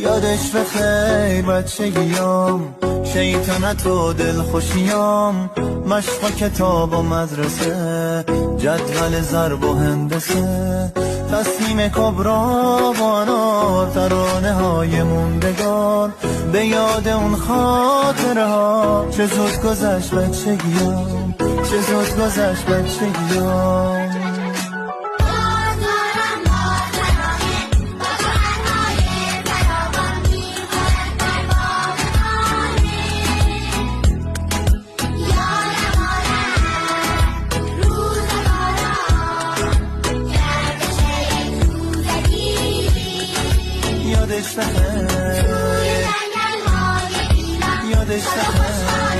یادش بخیر بچگیام، شیطنت و دلخوشیام، مشق و کتاب و مدرسه، جدول ضرب و هندسه، تصمیم کبرا و انار، ترانه های موندگار، به یاد اون خاطره ها. چه زود گذشت بچگیام، چه زود گذشت بچگیام. یادش بخیر، یادش بخیر.